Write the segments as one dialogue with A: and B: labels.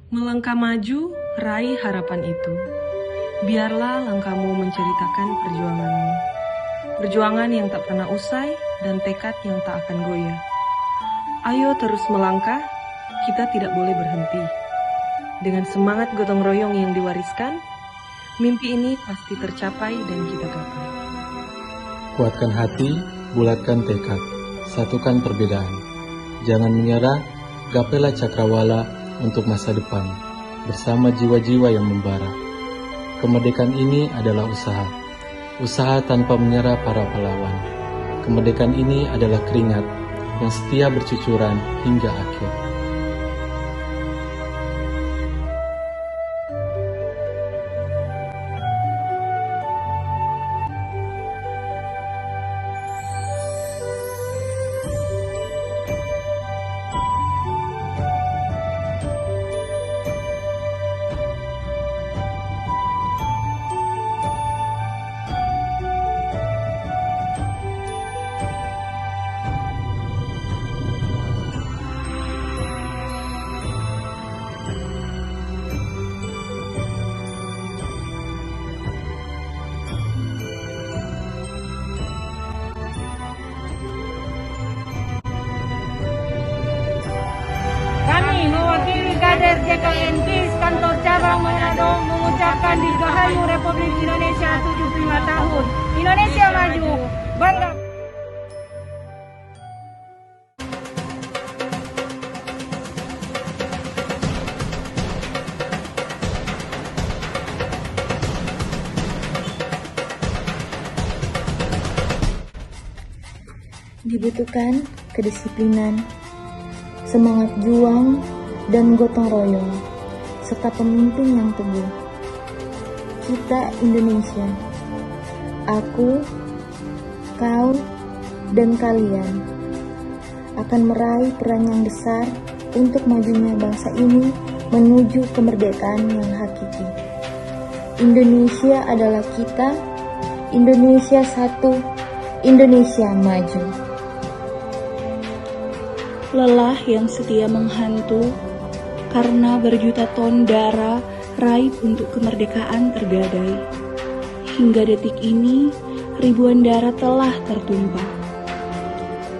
A: Melangkah maju, raih harapan itu. Biarlah langkahmu menceritakan perjuanganmu. Perjuangan yang tak pernah usai dan tekad yang tak akan goyah. Ayo terus melangkah, kita tidak boleh berhenti. Dengan semangat gotong royong yang diwariskan, mimpi ini pasti tercapai dan kita gapai.
B: Kuatkan hati, bulatkan tekad, satukan perbedaan. Jangan menyerah, gapailah cakrawala untuk masa depan, bersama jiwa-jiwa yang membara. Kemerdekaan ini adalah usaha tanpa menyerah para pahlawan. Kemerdekaan ini adalah keringat yang setia bercucuran hingga akhir.
C: Mewakili kader JKN KIS Kantor Cabang Manado mengucapkan Dirgahayu Republik Indonesia 75 tahun. Indonesia maju, bangga.
D: Dibutuhkan kedisiplinan, semangat juang dan gotong royong, serta pemimpin yang teguh. Kita Indonesia, aku, kau, dan kalian akan meraih peran yang besar untuk majunya bangsa ini menuju kemerdekaan yang hakiki. Indonesia adalah kita, Indonesia satu, Indonesia maju.
E: Lelah yang setia menghantu, karena berjuta ton darah raib untuk kemerdekaan tergadai. Hingga detik ini, ribuan darah telah tertumpah.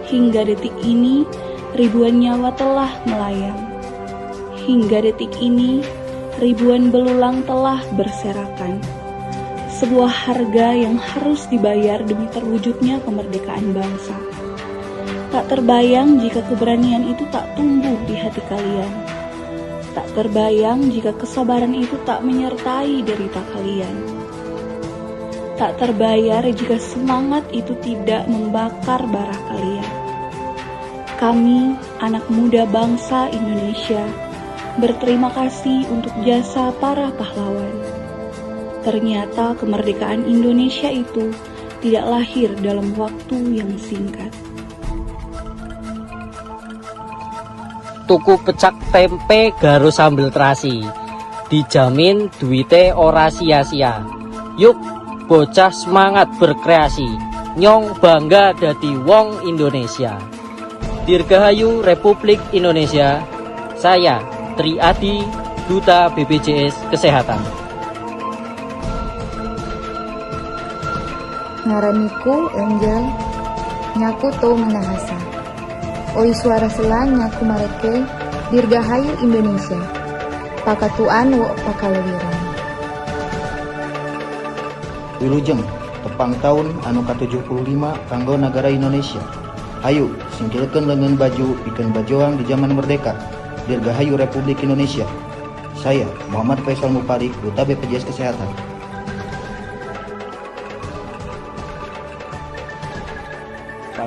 E: Hingga detik ini, ribuan nyawa telah melayang. Hingga detik ini, ribuan belulang telah berserakan. Sebuah harga yang harus dibayar demi terwujudnya kemerdekaan bangsa. Tak terbayang jika keberanian itu tak tumbuh di hati kalian. Tak terbayang jika kesabaran itu tak menyertai derita kalian. Tak terbayar jika semangat itu tidak membakar bara kalian. Kami, anak muda bangsa Indonesia, berterima kasih untuk jasa para pahlawan. Ternyata kemerdekaan Indonesia itu tidak lahir dalam waktu yang singkat.
F: Tuku pecak tempe garo sambel terasi, dijamin duite ora sia-sia. Yuk bocah semangat berkreasi, nyong bangga dadi wong Indonesia. Dirgahayu Republik Indonesia. Saya Tri Adi, Duta BPJS Kesehatan.
D: Ngaraniku Angel, nyaku tau menahasa. Oi suara selan nyaku mareke, Dirgahayu Indonesia. Pakatuan wo pakalawiran.
G: Wilujeng, tepang tahun anu ke-75 kanggo negara Indonesia. Ayo, singkirkeun leungeun baju pikeun bajoang di zaman merdeka. Dirgahayu Republik Indonesia. Saya Muhammad Faisal Mupari, Duta BPJS Kesehatan.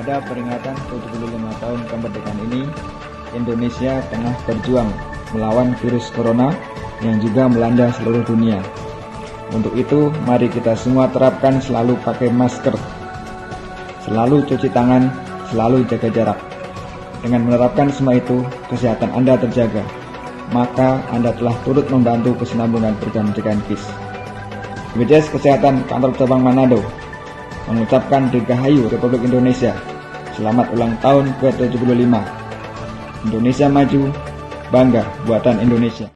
H: Pada peringatan 75 tahun kemerdekaan ini, Indonesia tengah berjuang melawan virus corona yang juga melanda seluruh dunia. Untuk itu, mari kita semua terapkan selalu pakai masker, selalu cuci tangan, selalu jaga jarak. Dengan menerapkan semua itu, kesehatan Anda terjaga, maka Anda telah turut membantu kesinambungan program pencegahan KIS. BPJS Kesehatan Kantor Cabang Manado mengucapkan Dirgahayu Republik Indonesia. Selamat ulang tahun ke-75. Indonesia maju, bangga buatan Indonesia.